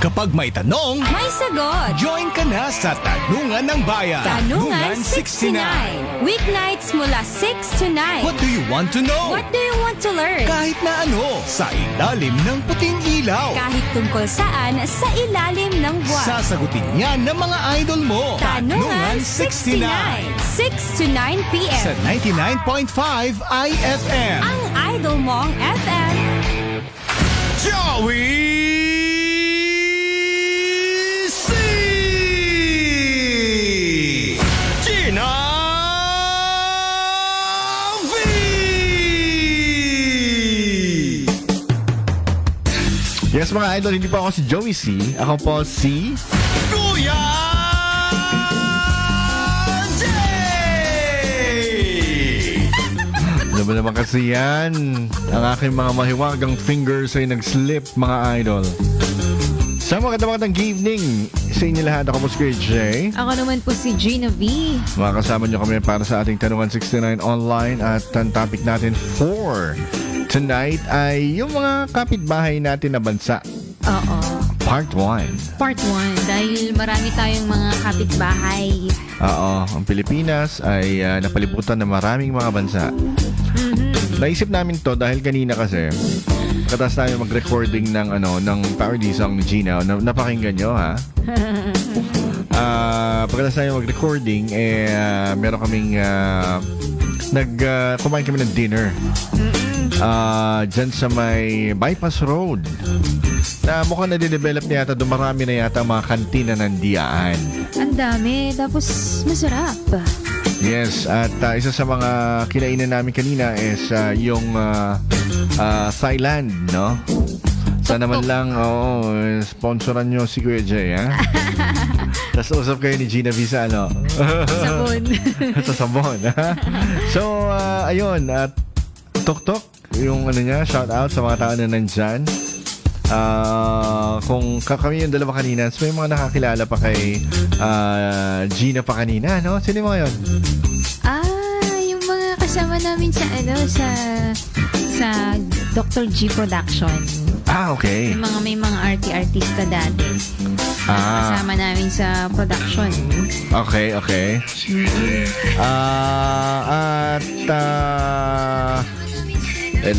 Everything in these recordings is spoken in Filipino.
Kapag may tanong, May sagot! join ka na sa Tanungan ng Bayan. Tanungan 69. Weeknights mula 6 to 9. What do you want to know? What do you want to learn? Kahit na ano, sa ilalim ng puting ilaw. Kahit tungkol saan, sa ilalim ng buwan. Sasagutin yan ng mga idol mo. Tanungan 69. 6 to 9 p.m. Sa 99.5 IFM. Ang idol mong FM. Joey C! Gina V! Yes mga idol, hindi po ako si Joey C. Ako po si... Kuya J! Ano ba naman kasi yan? Ang aking mga mahiwagang fingers ay nag-slip mga idol. Sa magandang evening sa inyo lahat, ako po si Kuya J. Ako naman po si Gina V. Makakasama nyo kami para sa ating Tanungan 69 online at ang topic natin for tonight ay yung mga kapitbahay natin na bansa. Oo. Part 1. Part 1. Dahil marami tayong mga kapitbahay. Oo, ang Pilipinas ay napalibutan ng maraming mga bansa. Naisip namin to dahil kanina kasi katas tayo mag-recording ng parody song ni Gina. Napakinggan nyo ha? Pagkatas tayo mag-recording meron kaming kumain kami ng dinner dyan sa may bypass road na mukhang nade-develop na yata, dumarami na yata mga kantina ng diyaan. Ang dami. Tapos masarap. Yes, at isa sa mga kinainan namin kanina is yung Thailand, no? Sana naman lang, sponsoran nyo si Kuya Jay, ha? Tapos usap kayo ni Gina V sa Sabon. sa sabon, ha? So, ayun, at tok-tok, yung shout out sa mga tao na nandyan. Kung kami yung dalawa kanina, so may mga nakakilala pa kay Gina pa kanina, no? Sino yung mga yun? Yung mga kasama namin sa Dr. G Production. Okay. Yung mga may mga artista dati. Kasama namin sa production. Okay.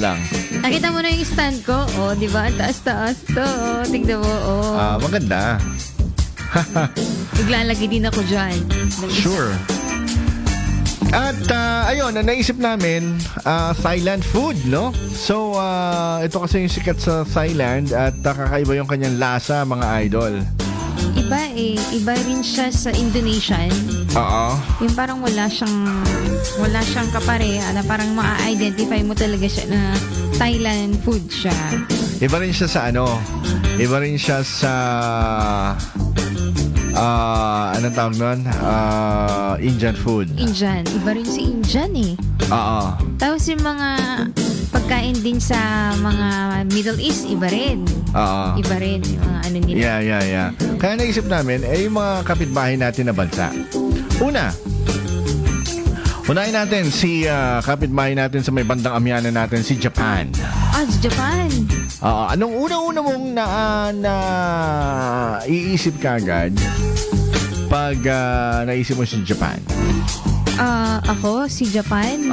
Lang. Nakita mo na yung stand ko? Oh, di ba? Ang taas-taas to. Oh, tignan mo. Oh. Maganda. Maglalagay din ako dyan. Sure. At ayun, naisip namin Thailand food, no? So, ito kasi yung sikat sa Thailand at kakaiba yung kanyang lasa, mga idol. Iba iba rin siya sa Indonesian. Oo. Yung parang wala siyang kapareha na parang ma-identify mo talaga siya na Thailand food siya. Iba rin siya sa Iba rin siya sa anong tawag nun? Indian food. Indian. Iba rin si Indian eh. Oo. Tapos yung mga pagkain din sa mga Middle East, iba rin. Oo. Iba rin yung mga ano nila. Yeah. Kaya naisip namin, yung mga kapitbahay natin na bansa. Unahin natin si kapitbahay natin sa may bandang amyanan natin, si Japan. Sa Japan. Anong unang-una mong iisip ka agad pag naisip mo si Japan? Ako, si Japan.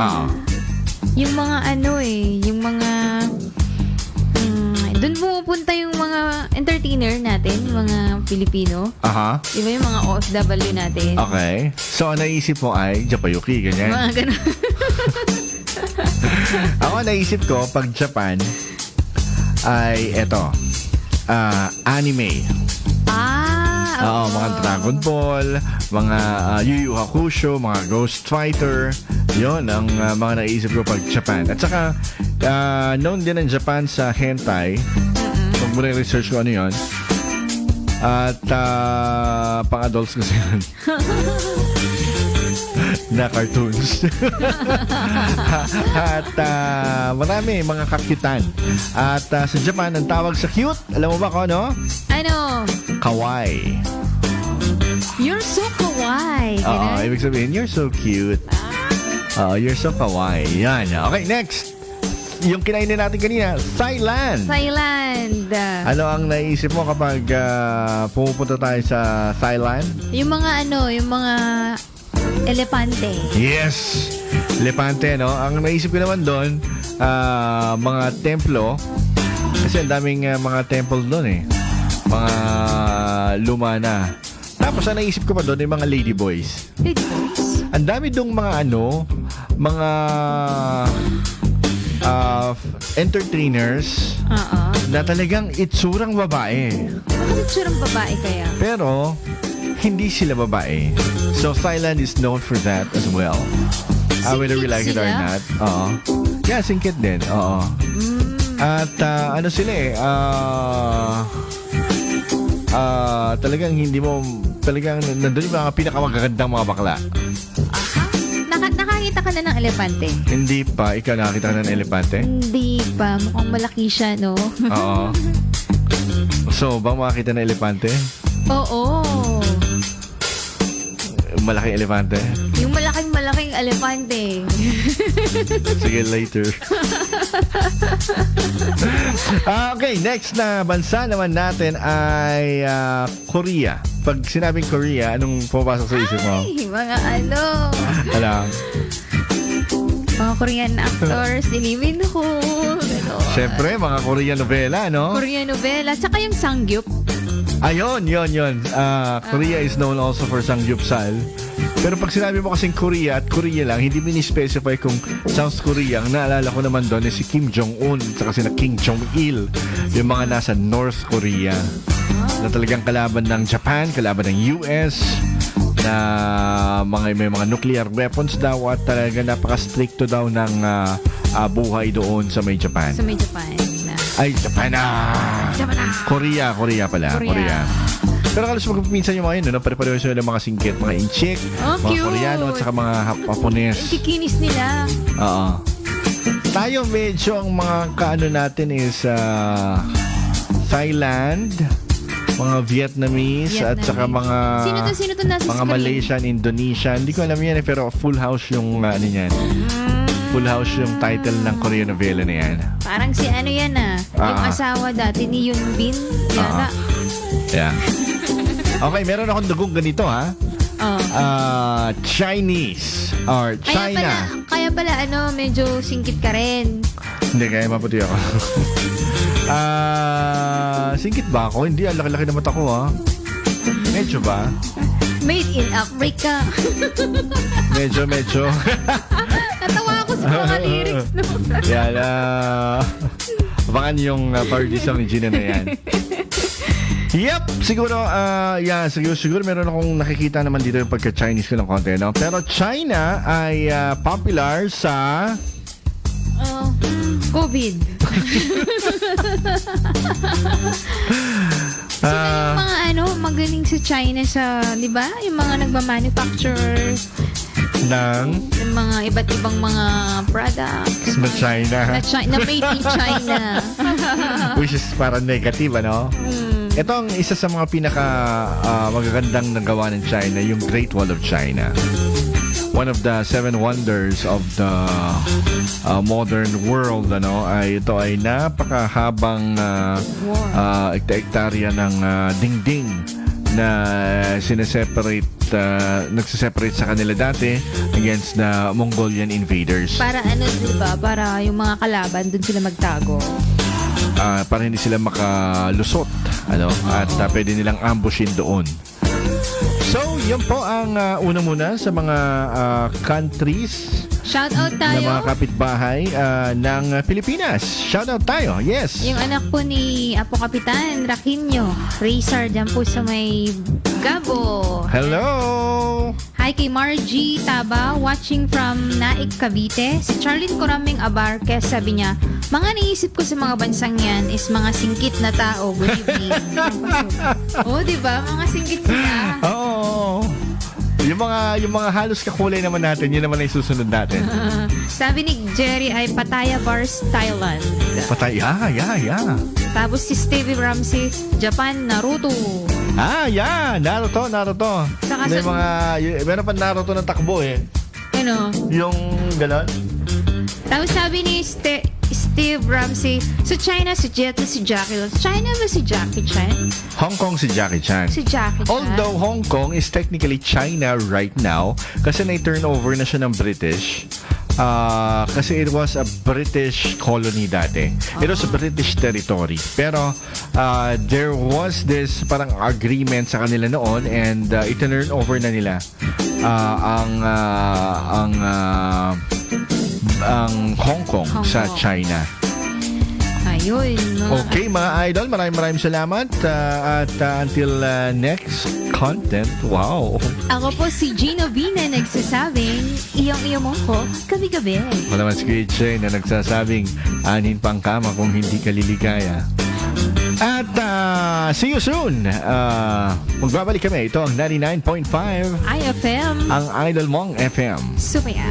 Yung mga yung mga doon pumupunta yung mga entertainer natin, yung mga Pilipino. Diba yung mga OFW natin? Okay. So, ang naisip mo ay Japayuki, ganyan? Mga ganun. Ako, naisip ko, pag Japan, ay anime. Mga Dragon Ball, mga Yu Yu Hakusho, mga Ghost Fighter. Yon ang mga naisip ko pag Japan. At saka, known din ang Japan sa hentai. Pag mo na research ko ano yun. At pang-adults kasi yun. Na cartoons. At marami mga kakyutan. At sa Japan, ang tawag sa cute, alam mo ba kung ano? Ano? Kawaii. You're so kawaii. Ibig sabihin, you're so cute. You're so kawaii. Yan. Okay, next. Yung kinainin natin kanina, Thailand. Thailand. Ano ang naisip mo kapag pumupunta tayo sa Thailand? Yung mga elepante. Yes! Lepante, no? Ang naisip ko naman doon, mga templo. Kasi ang daming mga temple doon eh. Mga luma na. Tapos ang naisip ko pa doon, yung mga ladyboys. Ladyboys? Ang dami doong mga mga entertainers na talagang itsurang babae. Ano itsurang babae kaya? Pero, hindi sila babae. So, Thailand is known for that as well. Whether we like it or sila? not. Oo. Yeah, singkit din. Oo. At ano sila talagang hindi mo, talagang nandun yung mga pinakamagagandang mga bakla. Nakakita ka na ng elepante? Hindi pa. Ikaw nakakita ka ng elepante? Hindi pa. Mukhang malaki siya, no? Oo. So, bang makakita ng elepante? Oo. Malaking elepante? Yung malaking elepante. Sige, later. Okay, next na bansa naman natin ay Korea. Pag sinabing Korea, anong pumapasok sa isip mo? Ay, mga ano. Alam. Mga Korean actors, Lee Min-ho. Siyempre, mga Korean novela, no? Korean novela. Tsaka yung Sangyup. Ayun, yun. Korea is known also for Samgyeopsal. Pero pag sinabi mo kasing Korea at Korea lang, hindi specify kung South Korea. Ang naalala ko naman doon is si Kim Jong-un at saka si Kim Jong-il. Yung mga nasa North Korea. Na talagang kalaban ng Japan, kalaban ng US, na may mga nuclear weapons daw at talaga napaka-stricto daw ng buhay doon sa may Japan. Sa may Japan. Ay, Japan na! Japan na! Korea pala. Korea. Pero kalos magpipinsan yung mga yun, no? Pare-pareho sila mga singkit, mga inchik, mga cute. Koreano at saka mga Japones. Yung kikinis nila. Oo. Tayo medyo ang mga kaano natin is Thailand, mga Vietnamese, at saka mga Sino to nasa mga screen? Malaysian, Indonesian. Hindi ko alam yan pero full house yung ano yan. Full house yung title ng Korean novela na yan. Parang si ano yan yung asawa dati ni Yoon Bin. Yata. Yeah. Okay, meron akong dugong ganito ha. Chinese or China. Kaya pala medyo singkit ka rin. Hindi, kaya maputi ako. Singkit ba ako? Hindi, ang laki-laki na mata ko ha. Medyo ba? Made in Africa. Medyo. Natawa ako sa mga lyrics, no? Yan, abangan yung party song ni Gina na yan. Yep, siguro meron akong nakikita naman dito yung pagka-Chinese ko ng konti, no? Pero China ay popular sa COVID. Sino yung mga magaling sa China di ba? Yung mga nagmamanufacture yung mga iba't ibang mga products na China. Na made in China. Which is parang negative, ano? Ito ang isa sa mga pinaka magagandang nagawa ng China, yung Great Wall of China. One of the 7 wonders of the modern world, ay ito ay napakahabang hektarya ng dingding na nagsiseparate sa kanila dati against the Mongolian invaders. Para diba? Para yung mga kalaban dun sila magtago. Para hindi sila makalusot, at pwede nilang ambushin doon. So, yun po ang una muna sa mga countries Shoutout na tayo. mga kapitbahay ng Pilipinas. Shoutout tayo, yes. Yung anak po ni Apo Kapitan Raquinho Racer dyan po sa may Gabo. Hello! Hi kay Margie Taba, watching from Naik, Cavite. Si Charlene Coraming Abarquez, sabi niya, mga naisip ko sa mga bansang yan is mga singkit na tao. Good evening. Diba? Mga singkit sila. Oo. Yung mga halos kakulay naman natin, yun naman ay susunod natin. Sabi ni Jerry ay Pattaya Bars, Thailand. Pattaya, yeah. Tapos si Stevie Ramsey, Japan, Naruto. Naruto. Saka Meron pa Naruto ng takbo eh. Ano? Yung ganon. Tapos sabi ni Steve Ramsey. Sa China, si Jet at si Jackie. China ba si Jackie Chan? Hong Kong si Jackie Chan. Si Jackie Chan. Although Hong Kong is technically China right now kasi na-turn over na siya ng British. Kasi it was a British colony dati. It was a British territory. Pero there was this parang agreement sa kanila noon and i-turn over na nila ang Hong Kong sa Kong. China. Ayun. Okay, mga idol, maraming salamat at until next content. Wow. Ako po si Gino V na nagsasabing, iyong-iyo mo ko, gabi-gabi. Wala naman si Kuya Che na nagsasabing anin pang kama kung hindi ka liligaya. At see you soon. Magbabalik kami. Ito ang 99.5 IFM. ang Idol Mong FM. Sumaya.